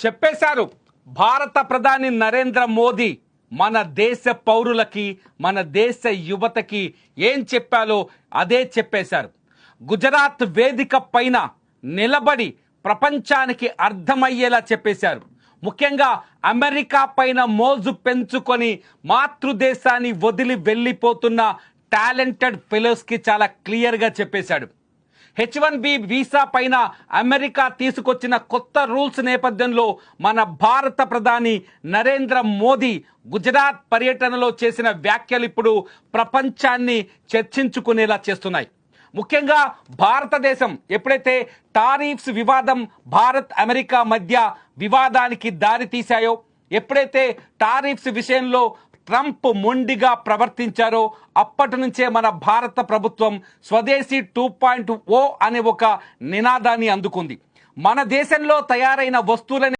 చెప్పేశారు. భారత ప్రధాని నరేంద్ర మోదీ మన దేశ పౌరులకి, మన దేశ యువతకి ఏం చెప్పాలో అదే చెప్పేశారు. గుజరాత్ వేదిక పైన నిలబడి ప్రపంచానికి అర్థమయ్యేలా చెప్పేశారు. ముఖ్యంగా అమెరికా పైన మోజు పెంచుకొని మాతృదేశాన్ని వదిలి వెళ్ళిపోతున్న టాలెంటెడ్ ఫెలోస్కి చాలా క్లియర్గా చెప్పేశాడు. H1B వీసా పైన అమెరికా తీసుకొచ్చిన కొత్త రూల్స్ నేపథ్యంలో మన భారత ప్రధాని నరేంద్ర మోదీ గుజరాత్ పర్యటనలో చేసిన వ్యాఖ్యలు ఇప్పుడు ప్రపంచాన్ని చర్చించుకునేలా చేస్తున్నాయి. ముఖ్యంగా భారతదేశం ఎప్పుడైతే టారిఫ్స్ వివాదం భారత్ అమెరికా మధ్య వివాదానికి దారి తీశాయో, ఎప్పుడైతే టారిఫ్స్ విషయంలో ట్రంప్ మొండిగా ప్రవర్తించారో అప్పటి నుంచే మన భారత ప్రభుత్వం స్వదేశీ 2.0 అనే ఒక నినాదాన్ని అందుకుంది. మన దేశంలో తయారైన వస్తువులని